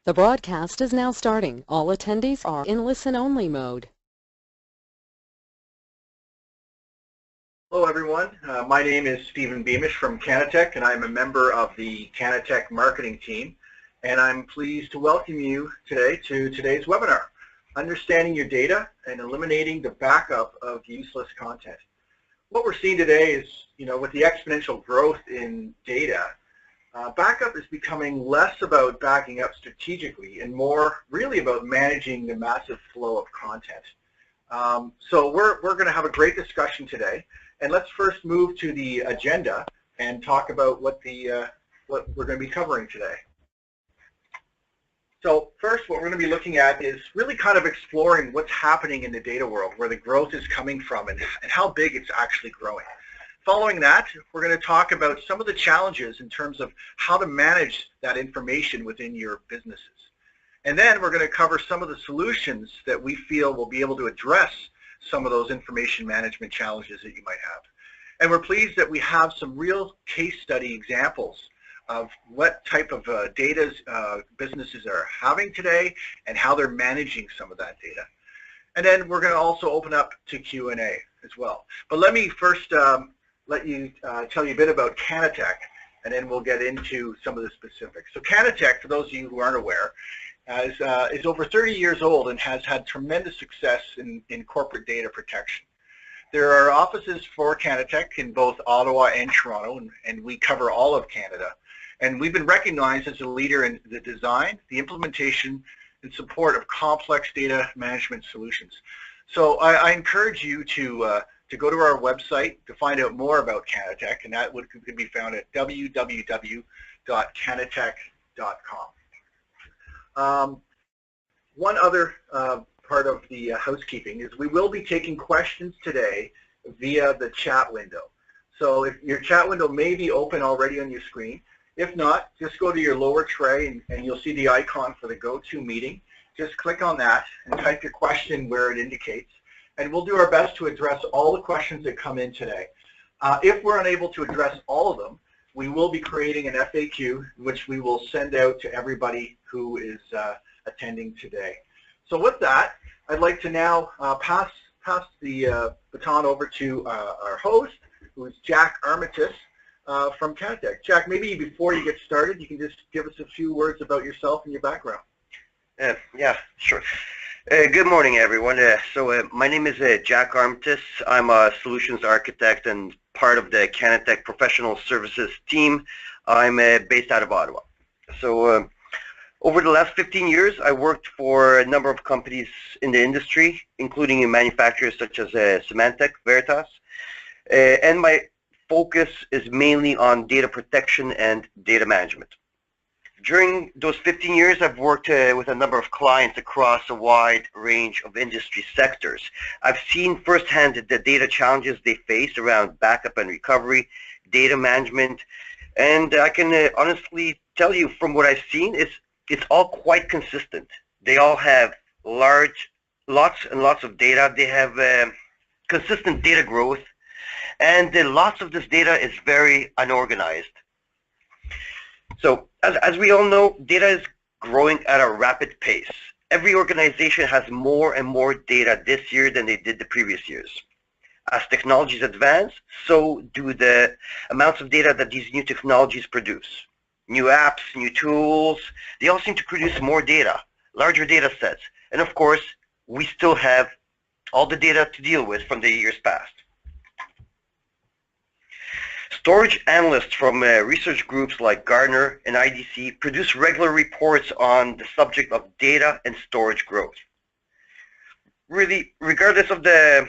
The broadcast is now starting. All attendees are in listen-only mode. Hello everyone, my name is Stephen Beamish from Kanatek, and I'm a member of the Kanatek marketing team, and I'm pleased to welcome you today to today's webinar, Understanding Your Data and Eliminating the Backup of Useless Content. What we're seeing today is, with the exponential growth in data, backup is becoming less about backing up strategically and more really about managing the massive flow of content. So we're going to have a great discussion today. And let's first move to the agenda and talk about what we're going to be covering today. So first, what we're going to be looking at is really kind of exploring what's happening in the data world, where the growth is coming from, and how big it's actually growing. Following that, we're going to talk about some of the challenges in terms of how to manage that information within your businesses. And then we're going to cover some of the solutions that we feel will be able to address some of those information management challenges that you might have. And we're pleased that we have some real case study examples of what type of data businesses are having today and how they're managing some of that data. And then we're going to also open up to Q&A as well. But let me first tell you a bit about Kanatek, and then we'll get into some of the specifics. So Kanatek, for those of you who aren't aware, is over 30 years old and has had tremendous success in corporate data protection. There are offices for Kanatek in both Ottawa and Toronto, and we cover all of Canada. And we've been recognized as a leader in the design, the implementation, and support of complex data management solutions. So I encourage you to go to our website to find out more about Kanatek, and that could be found at www.kanatek.com. One other part of the housekeeping is we will be taking questions today via the chat window. So if your chat window may be open already on your screen, if not, just go to your lower tray and you'll see the icon for the go-to meeting. Just click on that and type your question where it indicates, and we'll do our best to address all the questions that come in today. If we're unable to address all of them, we will be creating an FAQ, which we will send out to everybody who is attending today. So with that, I'd like to now pass the baton over to our host, who is Jack Armitage from Kanatek. Jack, maybe before you get started, you can just give us a few words about yourself and your background. Yeah, sure. Good morning, everyone. My name is Jack Armitage. I'm a solutions architect and part of the Kanatek professional services team. I'm based out of Ottawa. So over the last 15 years, I worked for a number of companies in the industry, including in manufacturers such as Symantec, Veritas. And my focus is mainly on data protection and data management. During those 15 years, I've worked with a number of clients across a wide range of industry sectors. I've seen firsthand the data challenges they face around backup and recovery, data management, and I can honestly tell you from what I've seen, it's all quite consistent. They all have lots and lots of data. They have consistent data growth, and lots of this data is very unorganized. So as we all know, data is growing at a rapid pace. Every organization has more and more data this year than they did the previous years. As technologies advance, so do the amounts of data that these new technologies produce. New apps, new tools, they all seem to produce more data, larger data sets. And of course, we still have all the data to deal with from the years past. Storage analysts from research groups like Gartner and IDC produce regular reports on the subject of data and storage growth. Really, regardless of the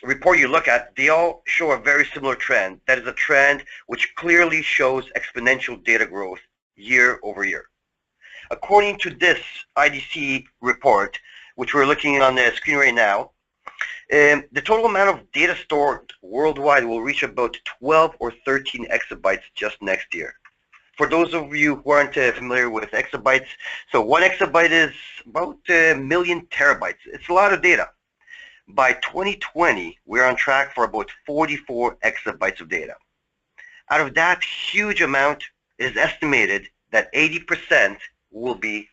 report you look at, they all show a very similar trend. That is a trend which clearly shows exponential data growth year over year. According to this IDC report, which we're looking on the screen right now, the total amount of data stored worldwide will reach about 12 or 13 exabytes just next year. For those of you who aren't familiar with exabytes, so 1 exabyte is about a million terabytes. It's a lot of data. By 2020, we're on track for about 44 exabytes of data. Out of that huge amount, it is estimated that 80% will be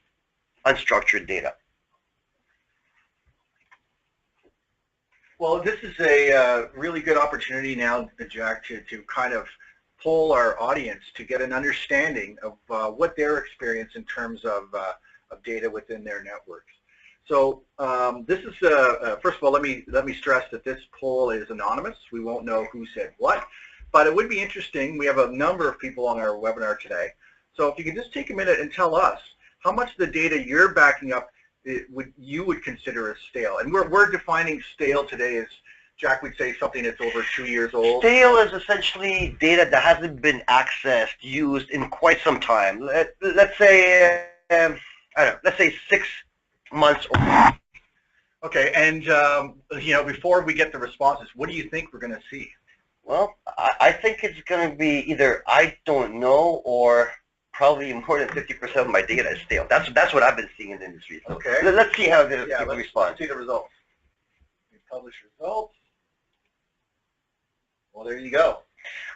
unstructured data. Well, this is a really good opportunity now, Jack, to kind of poll our audience to get an understanding of what their experience in terms of data within their networks. So this is, first of all, let me stress that this poll is anonymous. We won't know who said what, but it would be interesting. We have a number of people on our webinar today. So if you can just take a minute and tell us how much of the data you're backing up you would consider as stale. And we're defining stale today as, Jack would say, something that's over 2 years old. Stale is essentially data that hasn't been accessed, used in quite some time. Let's say, I don't know, let's say 6 months or more. Okay, and you know, before we get the responses, what do you think we're going to see? Well, I think it's going to be either I don't know or probably more than 50% of my data is stale. That's what I've been seeing in the industry. So okay. Let's see how the people respond. Let's see the results. We publish results. Well, there you go.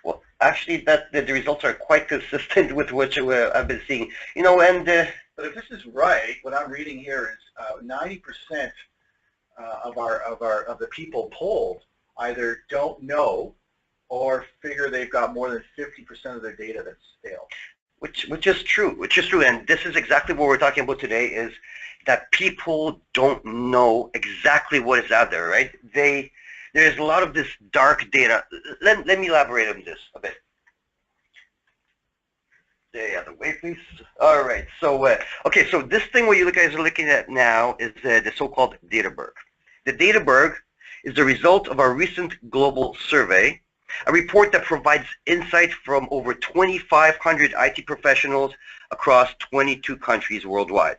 Well, actually, the results are quite consistent with what I've been seeing. You know, and but if this is right, what I'm reading here is 90% of the people polled either don't know or figure they've got more than 50% of their data that's stale. Which is true, and this is exactly what we're talking about today, is that people don't know exactly what is out there, right? There's a lot of this dark data. Let me elaborate on this a bit. The other way, please. All right, so, okay, so this thing what you guys are looking at now is the so-called Databerg. The Databerg is the result of our recent global survey, a report that provides insight from over 2,500 IT professionals across 22 countries worldwide.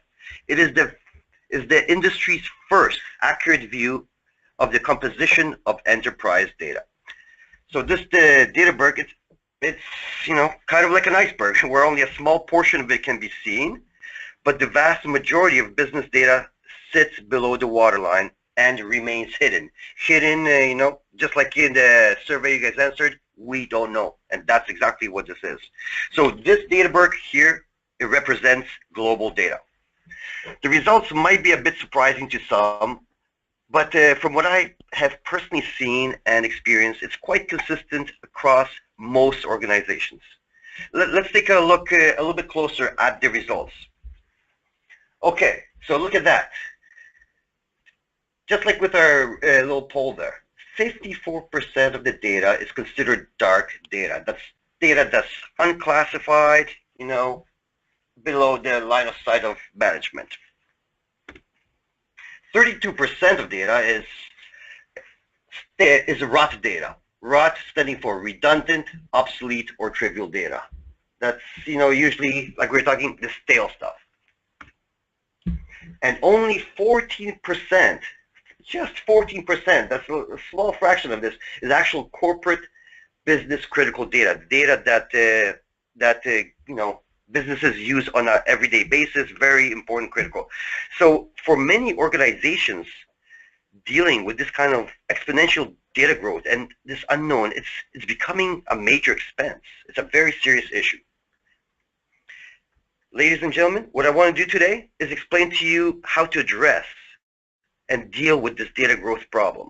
It is the industry's first accurate view of the composition of enterprise data. So the Databerg, it's you know, kind of like an iceberg where only a small portion of it can be seen, but the vast majority of business data sits below the waterline and remains hidden. Hidden, you know, just like in the survey you guys answered, we don't know. And that's exactly what this is. So this Databerg here, it represents global data. The results might be a bit surprising to some, but from what I have personally seen and experienced, it's quite consistent across most organizations. Let's take a look a little bit closer at the results. Okay, so look at that. Just like with our little poll there, 54% of the data is considered dark data. That's data that's unclassified, you know, below the line of sight of management. 32% of data is rot data. Rot standing for redundant, obsolete, or trivial data. That's, you know, usually, like we're talking, the stale stuff. And only 14%, just 14%, that's a small fraction of this, is actual corporate business critical data, data that you know, businesses use on an everyday basis, very important, critical. So for many organizations dealing with this kind of exponential data growth and this unknown, it's becoming a major expense. It's a very serious issue. Ladies and gentlemen, what I want to do today is explain to you how to address and deal with this data growth problem.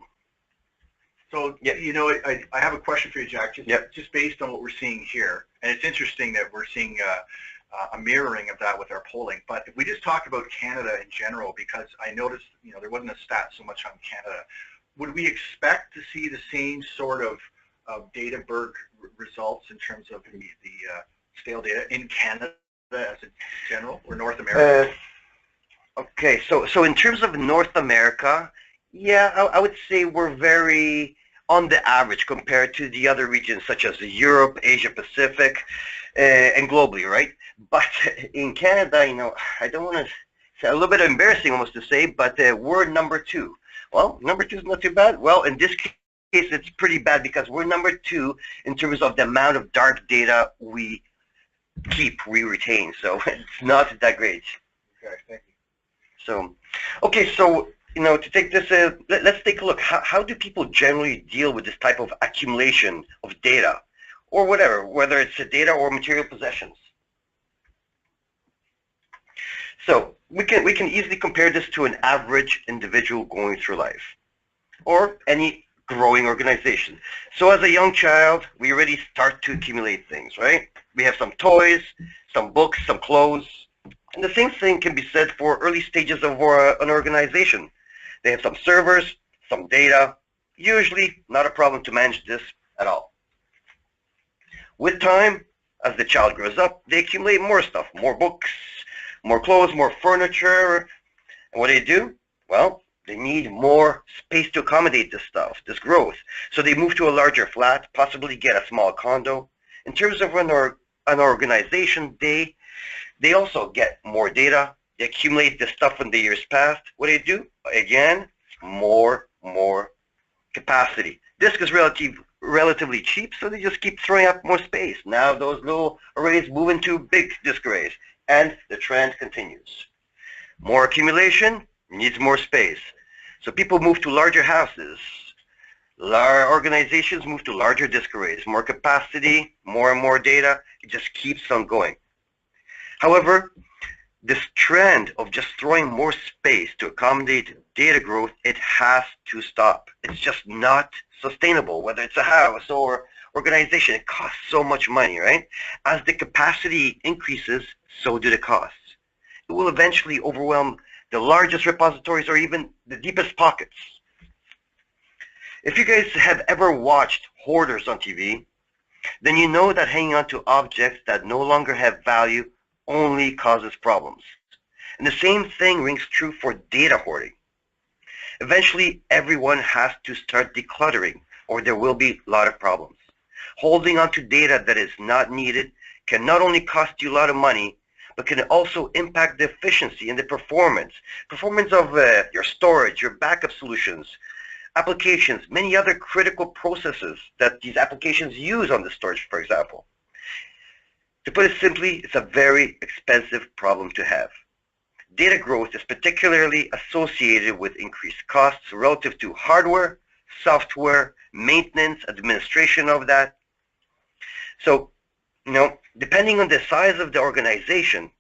So, yeah, you know, I have a question for you, Jack, just based on what we're seeing here. And it's interesting that we're seeing a mirroring of that with our polling. But if we just talk about Canada in general, because I noticed, you know, there wasn't a stat so much on Canada, would we expect to see the same sort of Databerg results in terms of the stale data in Canada as a general, or North America? Okay, so in terms of North America, yeah, I would say we're very on the average compared to the other regions such as Europe, Asia Pacific, and globally, right? But in Canada, you know, I don't want to say, a little bit embarrassing almost to say, but we're number 2. Well, number 2 is not too bad. Well, in this case, it's pretty bad because we're number 2 in terms of the amount of dark data we retain. So it's not that great. Okay, thank you. So, okay, so, you know, to take this, let's take a look. How do people generally deal with this type of accumulation of data or whatever, whether it's data or material possessions? So we can easily compare this to an average individual going through life, or any growing organization. So as a young child, we already start to accumulate things, right? We have some toys, some books, some clothes, and the same thing can be said for early stages of an organization. They have some servers, some data, usually not a problem to manage this at all. With time, as the child grows up, they accumulate more stuff, more books, more clothes, more furniture. And what do? Well, they need more space to accommodate this stuff, this growth. So they move to a larger flat, possibly get a small condo. In terms of an organization, they also get more data. They accumulate the stuff in the years past. What do? Again, more capacity. Disk is relatively cheap, so they just keep throwing up more space. Now those little arrays move into big disk arrays, and the trend continues. More accumulation needs more space. So people move to larger houses. Large organizations move to larger disk arrays. More capacity, more and more data. It just keeps on going. However, this trend of just throwing more space to accommodate data growth, it has to stop. It's just not sustainable, whether it's a house or organization. It costs so much money, right? As the capacity increases, so do the costs. It will eventually overwhelm the largest repositories or even the deepest pockets. If you guys have ever watched hoarders on TV, then you know that hanging on to objects that no longer have value only causes problems. And the same thing rings true for data hoarding. Eventually, everyone has to start decluttering, or there will be a lot of problems. Holding on to data that is not needed can not only cost you a lot of money, but can also impact the efficiency and the performance of your storage, your backup solutions, applications, many other critical processes that these applications use on the storage, for example. To put it simply, it's a very expensive problem to have. Data growth is particularly associated with increased costs relative to hardware, software, maintenance, administration of that. So, depending on the size of the organization,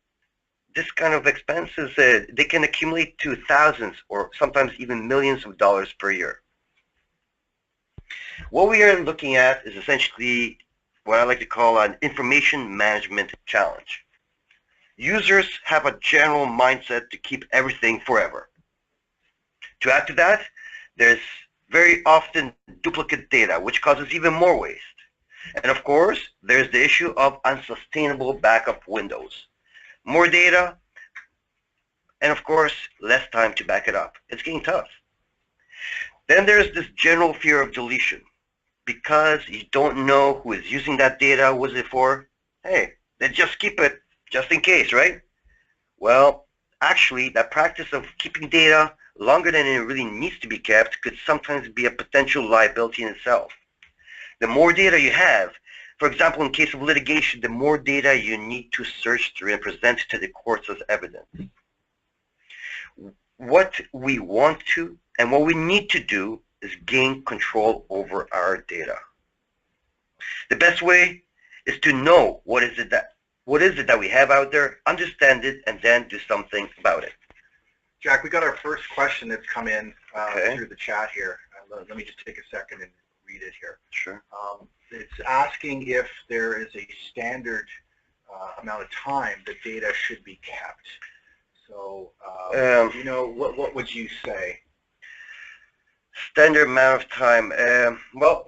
this kind of expenses, they can accumulate to thousands or sometimes even millions of dollars per year. What we are looking at is essentially what I like to call an information management challenge. Users have a general mindset to keep everything forever. To add to that, there's very often duplicate data, which causes even more waste. And of course, there's the issue of unsustainable backup windows. More data, and of course, less time to back it up. It's getting tough. Then there's this general fear of deletion. Because you don't know who is using that data, what is it for? Hey, then just keep it, just in case, right? Well, actually, that practice of keeping data longer than it really needs to be kept could sometimes be a potential liability in itself. The more data you have, for example, in case of litigation, the more data you need to search through and present to the courts as evidence. What we want to and what we need to do is gain control over our data. The best way is to know what is it that we have out there, understand it, and then do something about it. Jack, we got our first question that's come in through the chat here. Let me just take a second and read it here. Sure. It's asking if there is a standard amount of time that data should be kept. So, what would you say? Standard amount of time. Well,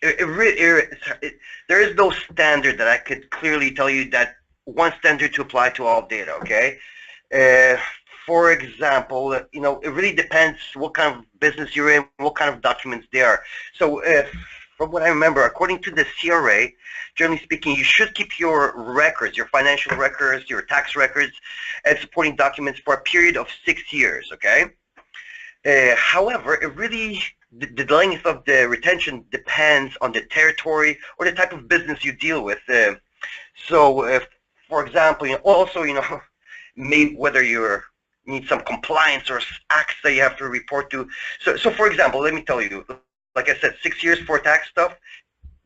there is no standard that I could clearly tell you that one standard to apply to all data, okay? For example, it really depends what kind of business you're in, what kind of documents they are. So from what I remember, according to the CRA, generally speaking, you should keep your records, your financial records, your tax records, and supporting documents for a period of 6 years, okay? However, it really, the length of the retention depends on the territory or the type of business you deal with. For example, maybe whether you need some compliance or acts that you have to report to. So for example, let me tell you, like I said, 6 years for tax stuff.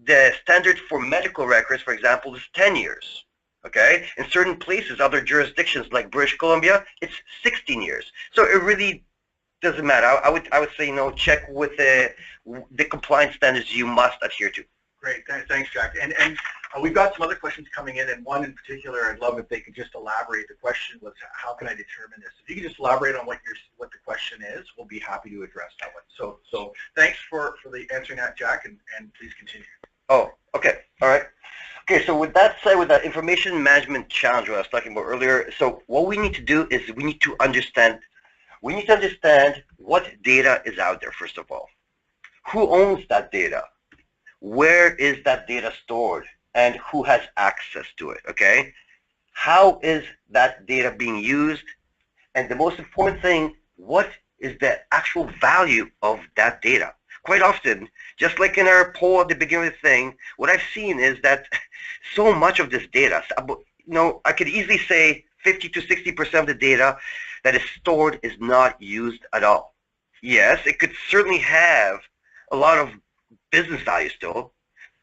The standard for medical records, for example, is 10 years. Okay? In certain places, other jurisdictions like British Columbia, it's 16 years. So it really doesn't matter. I would say, check with the compliance standards you must adhere to. Great, thanks, Jack. And we've got some other questions coming in, and one in particular, I'd love if they could just elaborate. The question was, how can I determine this? If you could just elaborate on what the question is, we'll be happy to address that one. So thanks for the answering that, Jack, and please continue. Oh, okay, all right. Okay, so with that said, with that information management challenge I was talking about earlier, so what we need to do is we need to understand what data is out there, first of all. Who owns that data? Where is that data stored? And who has access to it, okay? How is that data being used? And the most important thing, what is the actual value of that data? Quite often, just like in our poll at the beginning of the thing, what I've seen is that so much of this data, I could easily say 50 to 60% of the data that is stored is not used at all. Yes, it could certainly have a lot of business value still,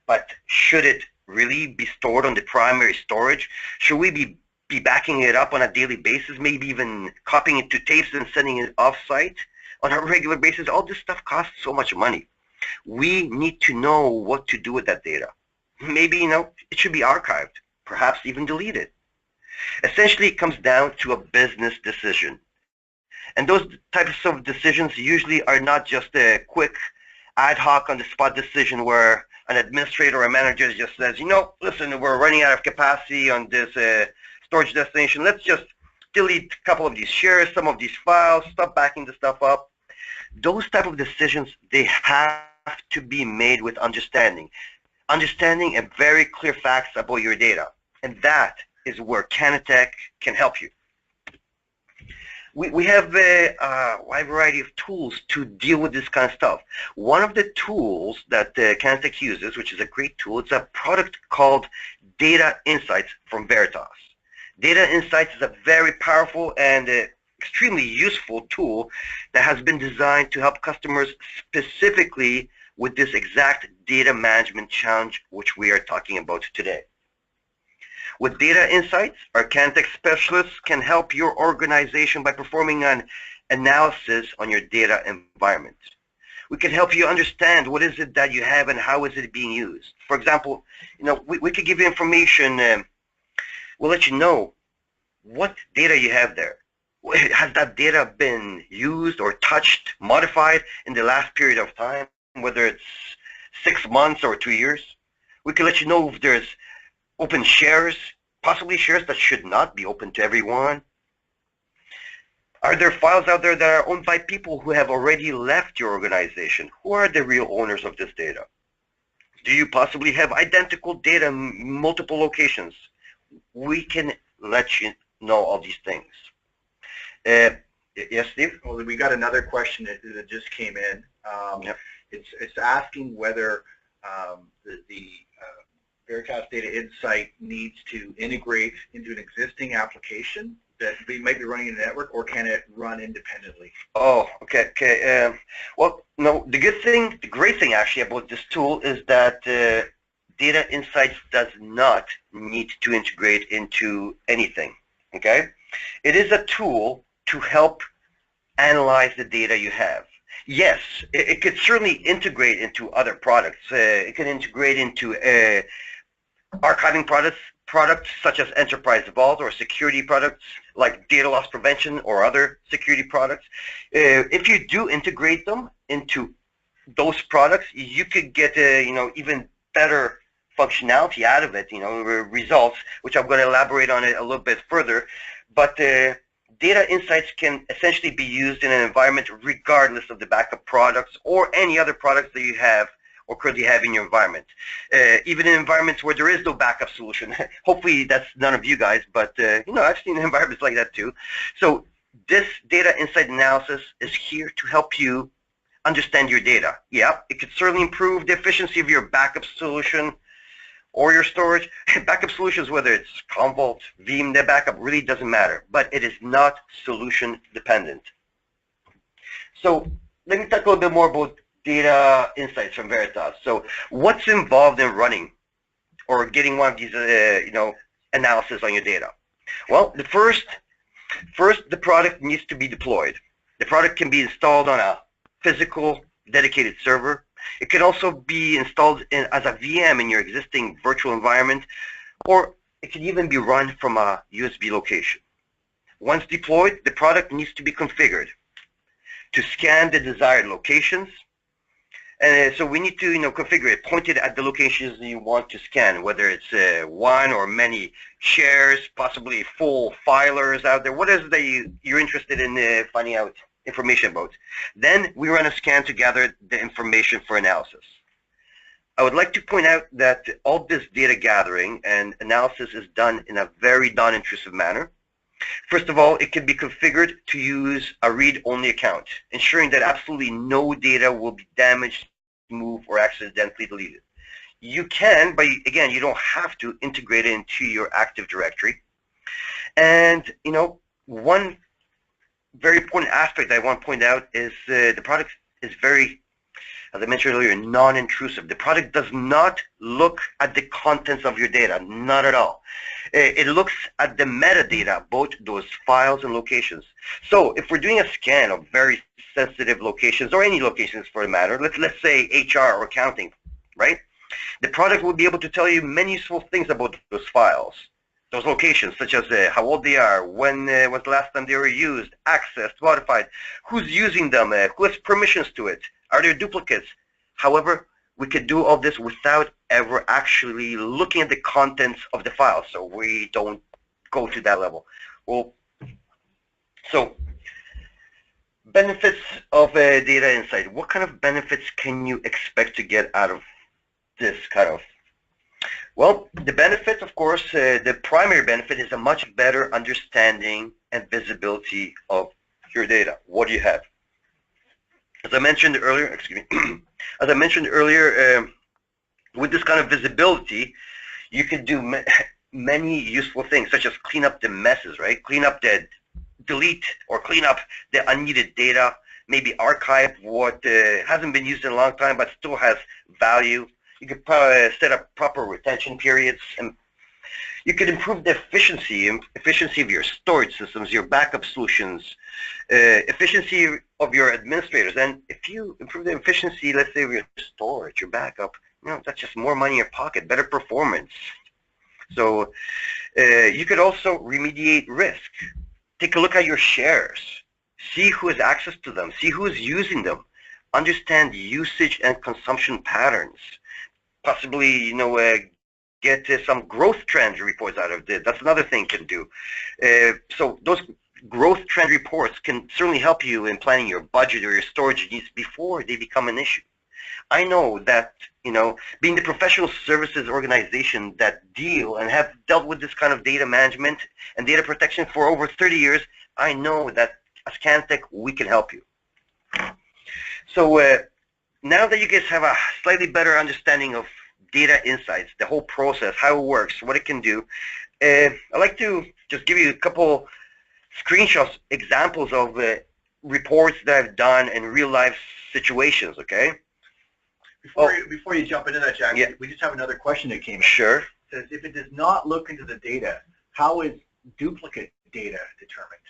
but should it really be stored on the primary storage? Should we be backing it up on a daily basis, maybe even copying it to tapes and sending it off-site on a regular basis? All this stuff costs so much money. We need to know what to do with that data. Maybe, it should be archived, perhaps even deleted. Essentially, it comes down to a business decision. And those types of decisions usually are not just a quick ad hoc on the spot decision where an administrator or a manager just says, listen, we're running out of capacity on this storage destination. Let's just delete a couple of these shares, some of these files, stop backing the stuff up. Those type of decisions, they have to be made with understanding and very clear facts about your data. And that is where Kanatek can help you. We have a wide variety of tools to deal with this kind of stuff. One of the tools that Kanatek uses, which is a great tool, it's a product called Data Insights from Veritas. Data Insights is a very powerful and extremely useful tool that has been designed to help customers specifically with this exact data management challenge which we are talking about today. With Data Insights, our Kanatek specialists can help your organization by performing an analysis on your data environment. We can help you understand what is it that you have and how is it being used. For example, we could give you information, we'll let you know what data you have there. Has that data been used or touched, modified in the last period of time, whether it's 6 months or 2 years? We can let you know if there's open shares, possibly shares that should not be open to everyone. Are there files out there that are owned by people who have already left your organization? Who are the real owners of this data? Do you possibly have identical data in multiple locations? We can let you know all these things. Yes, Steve? Well, we got another question that just came in. Yep. It's asking whether the Veritas Data Insight needs to integrate into an existing application that might be running in a network, or can it run independently? Oh, okay. Well, no, the great thing actually about this tool is that Data Insights does not need to integrate into anything, okay? It is a tool to help analyze the data you have. Yes, it could certainly integrate into other products. It can integrate into archiving products such as Enterprise Vault, or security products like data loss prevention or other security products. If you do integrate them into those products, you could get even better functionality out of it, results, which I'm going to elaborate on it a little bit further. But Data Insights can essentially be used in an environment regardless of the backup products or any other products that you have or currently have in your environment. Even in environments where there is no backup solution. Hopefully that's none of you guys, but I've seen environments like that too. So this Data Insight analysis is here to help you understand your data. Yeah, it could certainly improve the efficiency of your backup solution or your storage. Backup solutions, whether it's Commvault, Veeam, their backup really doesn't matter, but it is not solution dependent. So let me talk a little bit more about Data Insights from Veritas. So what's involved in running or getting one of these, analysis on your data? Well, first, the product needs to be deployed. The product can be installed on a physical dedicated server. It can also be installed as a VM in your existing virtual environment, or it can even be run from a USB location. Once deployed, the product needs to be configured to scan the desired locations. And so we need to, configure it, point it at the locations that you want to scan, whether it's one or many shares, possibly full filers out there. What is it that you're interested in finding out information about? Then we run a scan to gather the information for analysis. I would like to point out that all this data gathering and analysis is done in a very non-intrusive manner. First of all, it can be configured to use a read-only account, ensuring that absolutely no data will be damaged, moved, or accidentally deleted. You can, but again, you don't have to integrate it into your Active Directory. And, one very important aspect I want to point out is the product is very, as I mentioned earlier, non-intrusive. The product does not look at the contents of your data, not at all. It looks at the metadata, both those files and locations. So if we're doing a scan of very sensitive locations, or any locations for the matter, let's say HR or accounting, right? The product will be able to tell you many useful things about those files, those locations, such as how old they are, when was the last time they were used, accessed, modified, who's using them, who has permissions to it, are there duplicates? However, we could do all this without ever actually looking at the contents of the file, so we don't go to that level. Well, so benefits of data insight. What kind of benefits can you expect to get out of this kind of? Well, the benefits, of course, the primary benefit is a much better understanding and visibility of your data. What do you have? As I mentioned earlier, with this kind of visibility, you can do many useful things, such as clean up the messes, right? Delete or clean up the unneeded data, maybe archive what hasn't been used in a long time but still has value. You could set up proper retention periods, and you could improve the efficiency of your storage systems, your backup solutions, efficiency of your administrators. And if you improve the efficiency, let's say, of your storage, your backup, that's just more money in your pocket, better performance. So you could also remediate risk. Take a look at your shares. See who has access to them. See who is using them. Understand usage and consumption patterns. Possibly, get some growth trend reports out of this. That's another thing you can do. So those growth trend reports can certainly help you in planning your budget or your storage needs before they become an issue. I know that, being the professional services organization that deal and have dealt with this kind of data management and data protection for over 30 years, I know that as Kanatek, we can help you. So now that you guys have a slightly better understanding of data insights, the whole process, how it works, what it can do, I'd like to just give you a couple screenshots, examples of reports that I've done in real life situations, okay? Before you jump into that, Jack, yeah. We just have another question that came in. Sure. It says, if it does not look into the data, how is duplicate data determined?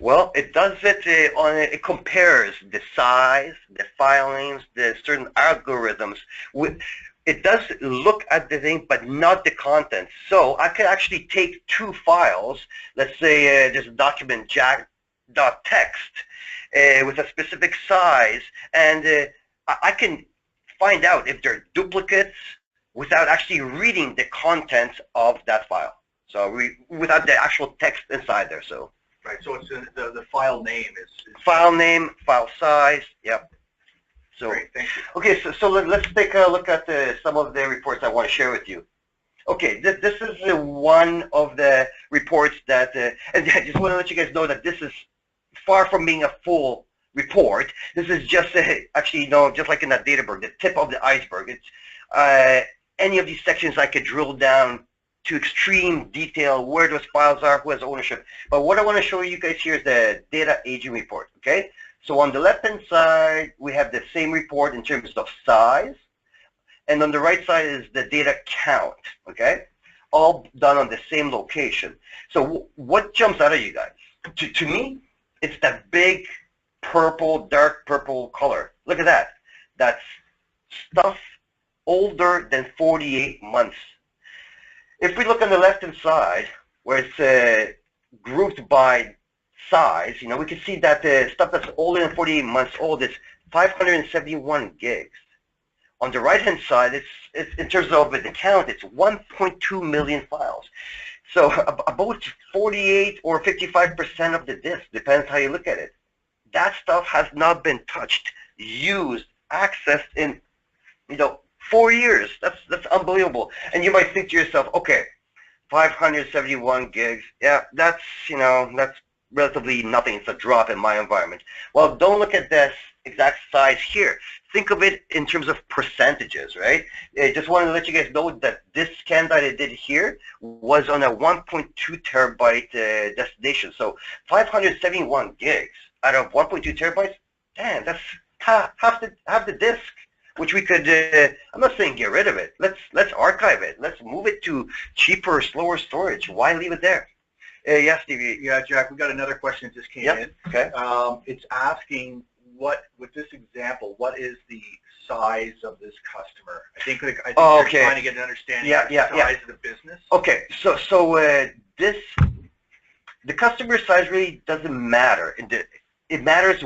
Well, it does it it compares the size, the file names, the certain algorithms. It does look at the thing, but not the content. So I could actually take two files. Let's say there's a document jack.txt with a specific size, and I can find out if they're duplicates without actually reading the contents of that file. So without the actual text inside there. So. Right, so it's the file name is file name, file size, yep. So, great, thank you. Okay, so let's take a look at some of the reports I want to share with you. Okay, this is one of the reports that, and I just want to let you guys know that this is far from being a full report. This is just actually, just like in that Databerg, the tip of the iceberg. It's any of these sections I could drill down to extreme detail where those files are, who has ownership. But what I want to show you guys here is the data aging report, okay? So on the left-hand side, we have the same report in terms of size, and on the right side is the data count, okay? all done on the same location. So what jumps out at you guys? To me, it's that big purple, dark purple color. Look at that. That's stuff older than 48 months. If we look on the left-hand side, where it's grouped by size, we can see that the stuff that's older than 48 months old is 571 gigs. On the right-hand side, it's in terms of the count, it's 1.2 million files. So about 48 or 55% of the disk, depends how you look at it. That stuff has not been touched, used, accessed in, 4 years. That's unbelievable. And you might think to yourself, okay, 571 gigs, yeah, that's relatively nothing. It's a drop in my environment. Well, don't look at this exact size here. Think of it in terms of percentages, right? I just wanted to let you guys know that this scan that I did here was on a 1.2 terabyte destination. So 571 gigs out of 1.2 terabytes, damn, that's half the disk, which we could, I'm not saying get rid of it. Let's archive it. Let's move it to cheaper, slower storage. Why leave it there? Yes, Stevie. Yeah, Jack, we got another question that just came in. Okay. It's asking, with this example, what is the size of this customer? I think they're trying to get an understanding of the size of the business. Okay, so the customer size really doesn't matter. It matters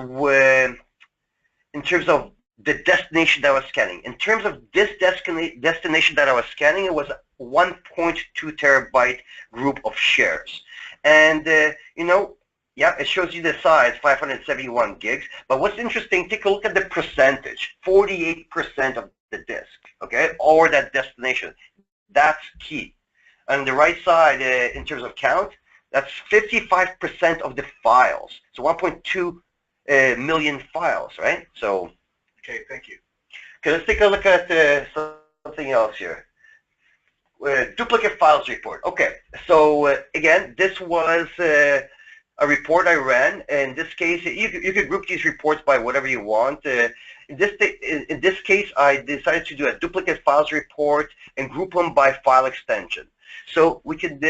in terms of the destination that I was scanning. In terms of this destination that I was scanning, it was a 1.2 terabyte group of shares. And, yeah, it shows you the size, 571 gigs. But what's interesting, take a look at the percentage, 48% of the disk, okay, or that destination. That's key. On the right side, in terms of count, that's 55% of the files. So 1.2 million files, right? So, okay, thank you. Okay, let's take a look at something else here. Duplicate files report. Okay, so again, this was a report I ran. In this case, you could group these reports by whatever you want. In this case, I decided to do a duplicate files report and group them by file extension. So we could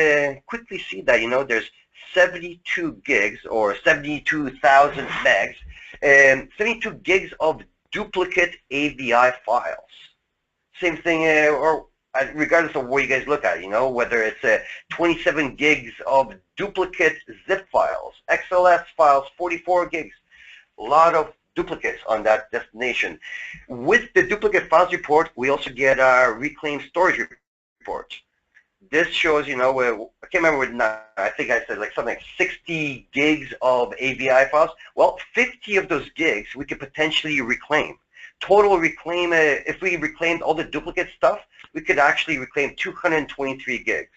quickly see that, there's 72 gigs or 72,000 megs and 72 gigs of duplicate AVI files. Same thing, or regardless of where you guys look at, whether it's 27 gigs of duplicate zip files, XLS files, 44 gigs, a lot of duplicates on that destination. With the duplicate files report, we also get our reclaimed storage report. This shows, I can't remember, I think I said something like 60 gigs of AVI files. Well, 50 of those gigs we could potentially reclaim. Total reclaim, if we reclaimed all the duplicate stuff, we could actually reclaim 223 gigs.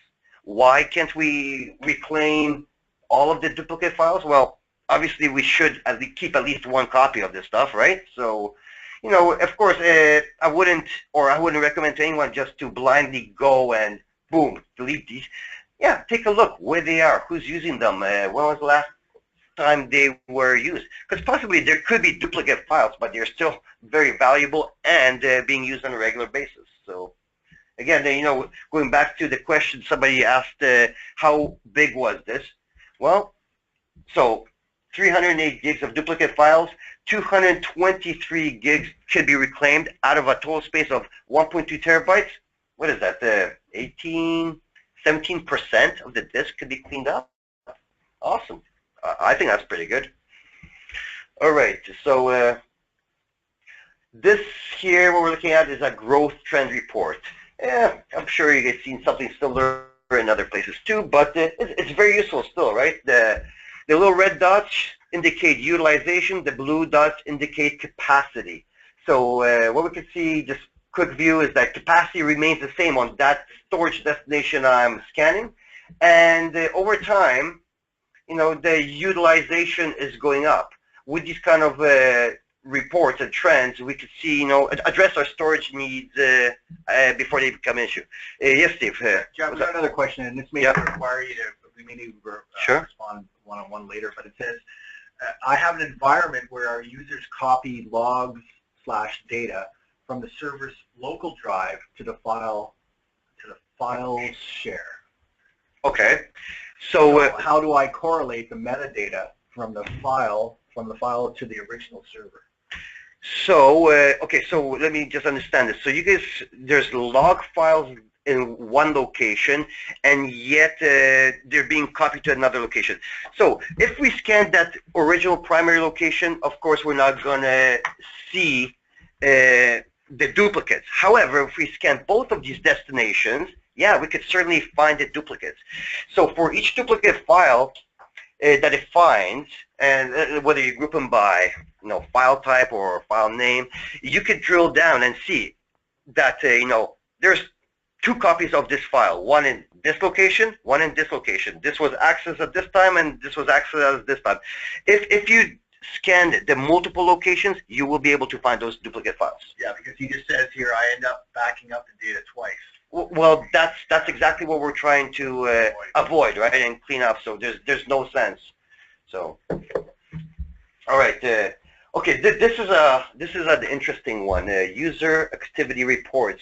Why can't we reclaim all of the duplicate files? Well, obviously we should keep at least one copy of this stuff, right? So, of course, I wouldn't recommend to anyone just to blindly go and boom, delete these. Yeah, take a look where they are, who's using them, when was the last time they were used, because possibly there could be duplicate files, but they're still very valuable and being used on a regular basis. So again, going back to the question somebody asked, how big was this? Well, so 308 gigs of duplicate files, 223 gigs can be reclaimed out of a total space of 1.2 terabytes. What is that? 17% of the disk could be cleaned up. Awesome. I think that's pretty good. All right, so this here, what we're looking at is a growth trend report. Yeah, I'm sure you guys seen something similar in other places too, but it's very useful still, right? The little red dots indicate utilization, the blue dots indicate capacity. So what we can see, just quick view, is that capacity remains the same on that storage destination I'm scanning, and over time, the utilization is going up. With these kind of reports and trends, we could see, address our storage needs before they become an issue. Yes, Steve. Jeff, we've got another question, and this may require you to, we may need to respond one-on-one later, but it says, I have an environment where our users copy logs/data from the server's local drive to the files share. Okay. So how do I correlate the metadata from the file to the original server? So, okay, so let me just understand this. So you guys, there's log files in one location, and yet they're being copied to another location. So if we scan that original primary location, of course, we're not going to see the duplicates. However, if we scan both of these destinations, yeah, we could certainly find the duplicates. So for each duplicate file that it finds, and whether you group them by file type or file name, you could drill down and see that there's two copies of this file, one in this location, one in this location. This was accessed at this time, and this was accessed at this time. If you scan the multiple locations, you will be able to find those duplicate files. Yeah, because he just says here, I end up backing up the data twice. Well, that's exactly what we're trying to avoid, right, and clean up. So there's no sense. So, all right. Okay, this is an interesting one. User activity reports.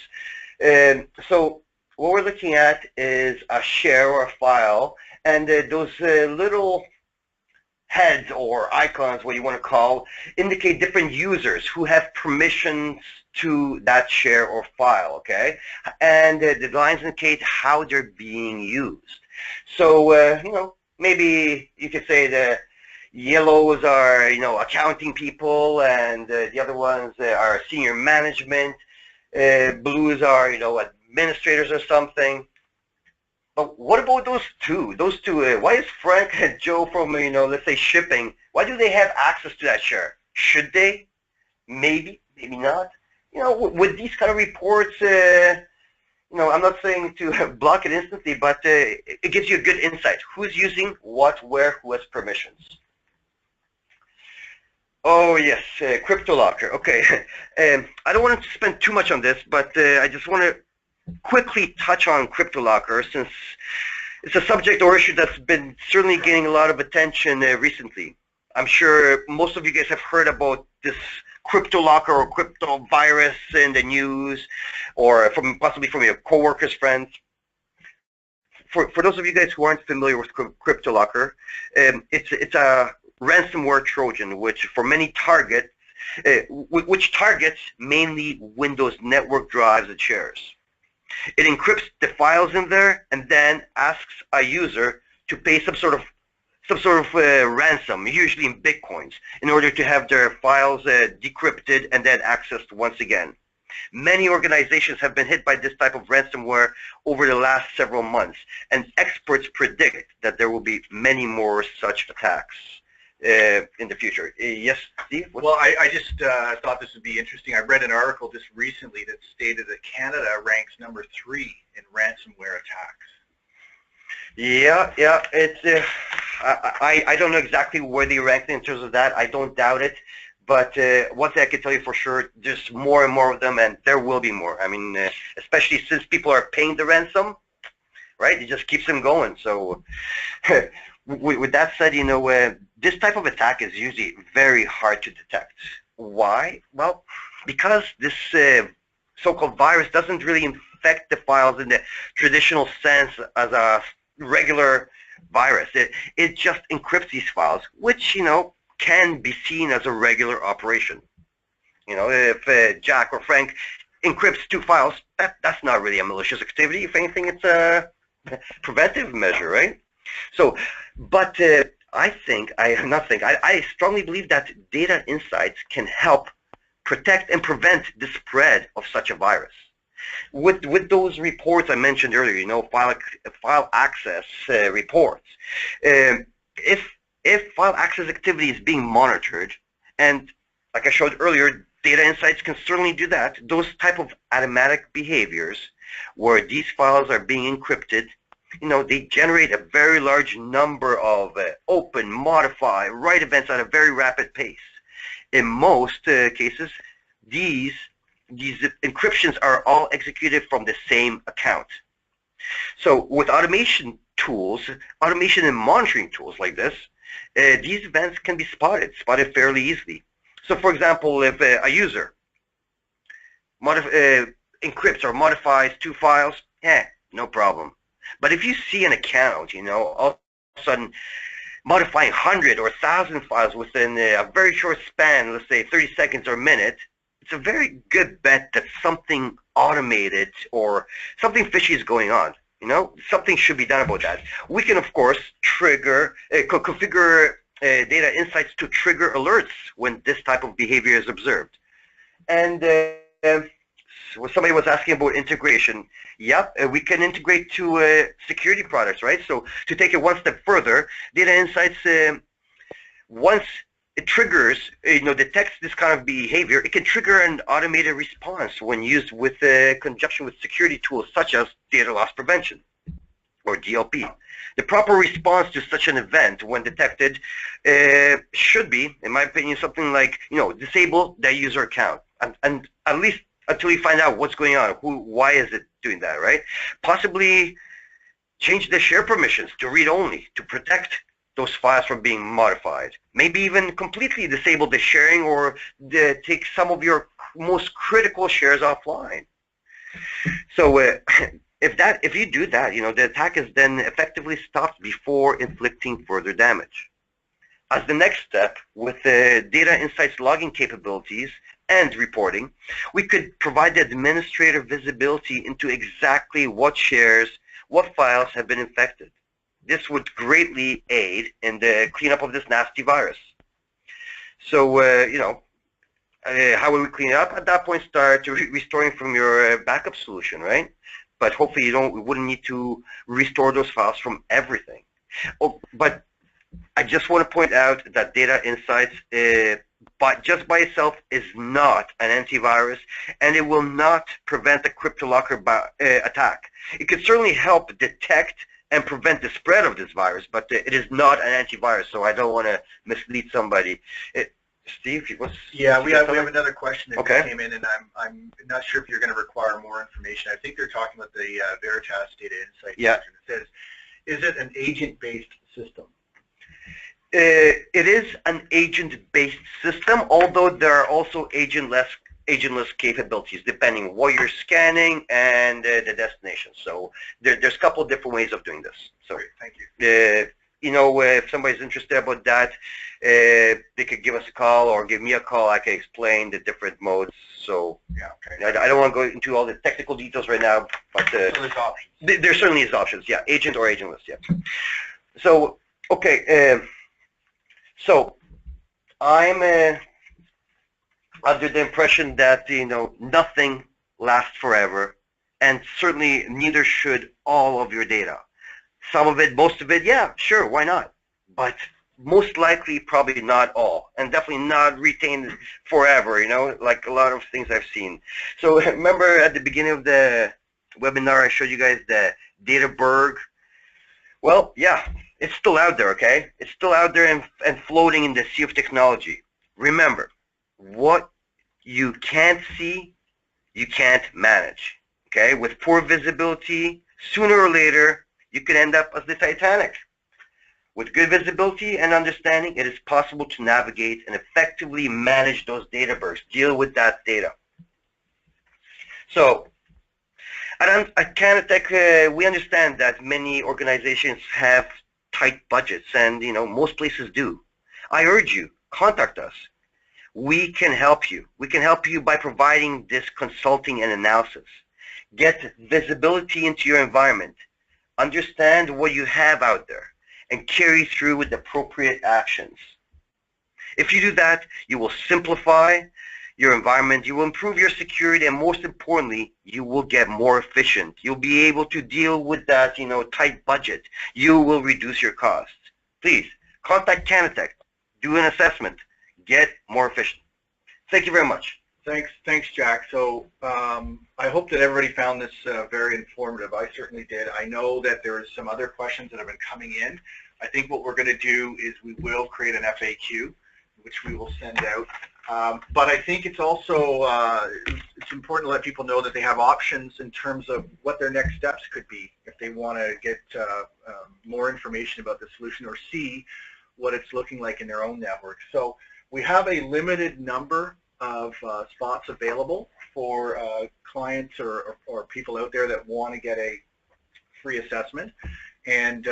So what we're looking at is a share or a file, and those little heads or icons, what you want to call, indicate different users who have permissions to that share or file, okay? And the lines indicate how they're being used. So, maybe you could say the yellows are, accounting people, and the other ones are senior management. Blues are, administrators or something. But what about those two? Those two, why is Frank and Joe from, let's say shipping, why do they have access to that share? Should they? Maybe, maybe not. With these kind of reports, I'm not saying to block it instantly, but it gives you a good insight. Who's using what, where, who has permissions. Oh, yes, CryptoLocker. Okay. I don't want to spend too much on this, but I just want to quickly touch on CryptoLocker, since it's a subject or issue that's been certainly gaining a lot of attention recently. I'm sure most of you guys have heard about this CryptoLocker or crypto virus in the news, or possibly from your coworkers, friends. For those of you guys who aren't familiar with CryptoLocker, it's a ransomware Trojan, which for many targets, which targets mainly Windows network drives and shares. It encrypts the files in there and then asks a user to pay some sort of ransom, usually in Bitcoins, in order to have their files decrypted and then accessed once again. Many organizations have been hit by this type of ransomware over the last several months, and experts predict that there will be many more such attacks in the future. Yes, Steve? Well, I just thought this would be interesting. I read an article just recently that stated that Canada ranks number 3 in ransomware attacks. Yeah, it's I don't know exactly where they rank in terms of that. I don't doubt it, but one thing I can tell you for sure, there's more and more of them, and there will be more. I mean, especially since people are paying the ransom, right? It just keeps them going. So, with that said, this type of attack is usually very hard to detect. Why? Well, because this so-called virus doesn't really infect the files in the traditional sense as a regular virus. It just encrypts these files, which, can be seen as a regular operation. If Jack or Frank encrypts 2 files, that's not really a malicious activity. If anything, it's a preventive measure, right? So, but I strongly believe that data insights can help protect and prevent the spread of such a virus. With those reports I mentioned earlier, file access reports, if file access activity is being monitored, and like I showed earlier, data insights can certainly do that. Those type of automatic behaviors where these files are being encrypted, they generate a very large number of open, modify, write events at a very rapid pace. In most cases, these encryptions are all executed from the same account. So with automation and monitoring tools like this, these events can be spotted fairly easily. So for example, if a user encrypts or modifies 2 files, no problem. But if you see an account, all of a sudden modifying 100 or 1,000 files within a very short span, let's say 30 seconds or a minute, it's a very good bet that something automated or something fishy is going on. Something should be done about that. We can, of course, configure data insights to trigger alerts when this type of behavior is observed. And somebody was asking about integration. Yep, we can integrate to security products, right? So to take it one step further, data insights, once it triggers, detects this kind of behavior, it can trigger an automated response when used with conjunction with security tools such as data loss prevention, or DLP. The proper response to such an event, when detected, should be, in my opinion, something like, disable that user account, and at least until you find out what's going on, why is it doing that, right? Possibly change the share permissions to read-only to protect those files from being modified. Maybe even completely disable the sharing or take some of your most critical shares offline. So if you do that, the attack is then effectively stopped before inflicting further damage. As the next step, with the data insights logging capabilities and reporting, we could provide the administrator visibility into exactly what shares, what files have been infected. This would greatly aid in the cleanup of this nasty virus. So, how would we clean it up? At that point, start restoring from your backup solution, right? But hopefully we wouldn't need to restore those files from everything. Oh, but I just want to point out that data insights, just by itself, is not an antivirus, and it will not prevent a CryptoLocker attack. It could certainly help detect and prevent the spread of this virus, but it is not an antivirus, so I don't want to mislead somebody. Steve, yeah, we have another question that came in, and I'm not sure if you're going to require more information. I think they're talking about the Veritas Data Insights. Yeah. It says, is it an agent-based system? It is an agent-based system, although there are also agentless capabilities depending on what you're scanning and the destination. So there's a couple of different ways of doing this. So great, thank you. If somebody's interested about that, they could give us a call or give me a call. I can explain the different modes. So yeah, okay. I don't want to go into all the technical details right now, but so there's options. There certainly is options. Yeah, agent or agentless. Yeah. So okay. So I'm under the impression that nothing lasts forever, and certainly neither should all of your data. Some of it, most of it, yeah, sure, why not? But most likely, probably not all, and definitely not retained forever. Like a lot of things I've seen. So remember at the beginning of the webinar, I showed you guys the Databerg. Well, yeah, it's still out there, okay? It's still out there and floating in the sea of technology. Remember, what you can't see, you can't manage, okay? With poor visibility, sooner or later, you could end up as the Titanic. With good visibility and understanding, it is possible to navigate and effectively manage those databergs, deal with that data. So, at Kanatek, we understand that many organizations have tight budgets, and most places do. I urge you, contact us. We can help you. We can help you by providing this consulting and analysis. Get visibility into your environment. Understand what you have out there and carry through with appropriate actions. If you do that, you will simplify your environment, you will improve your security, and most importantly, you will get more efficient. You'll be able to deal with that, tight budget. You will reduce your costs. Please, contact Kanatek, do an assessment, get more efficient. Thank you very much. Thanks, Jack. So I hope that everybody found this very informative. I certainly did. I know that there are some other questions that have been coming in. I think what we're going to do is we will create an FAQ, which we will send out. But I think it's also it's important to let people know that they have options in terms of what their next steps could be if they want to get more information about the solution or see what it's looking like in their own network. So we have a limited number of spots available for clients or people out there that want to get a free assessment. And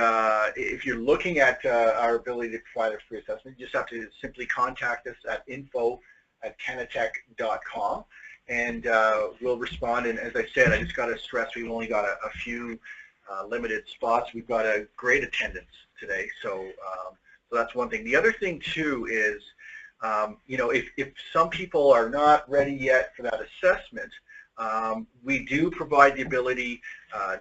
if you're looking at our ability to provide a free assessment, you just have to simply contact us at info@kanatek.com, and we'll respond. And as I said, I just got to stress we've only got a few limited spots. We've got a great attendance today, so that's one thing. The other thing too is, you know, if some people are not ready yet for that assessment, we do provide the ability,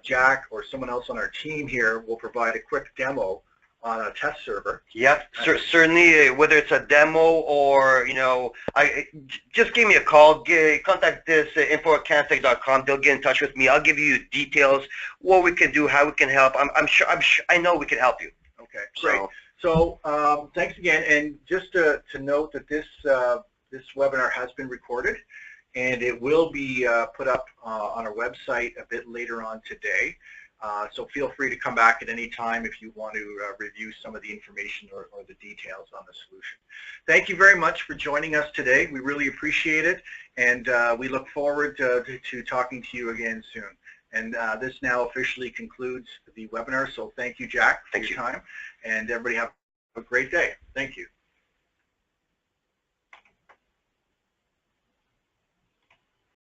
Jack or someone else on our team here will provide a quick demo on a test server. Yep, certainly, whether it's a demo or, you know, just give me a call, contact this info@kanatek.com. They'll get in touch with me. I'll give you details, what we can do, how we can help. I know we can help you. Okay, great. So thanks again, and just to note that this webinar has been recorded, and it will be put up on our website a bit later on today. So feel free to come back at any time if you want to review some of the information or the details on the solution. Thank you very much for joining us today. We really appreciate it, and we look forward to talking to you again soon. And this now officially concludes the webinar, so thank you, Jack, for your time, and everybody have a great day. Thank you.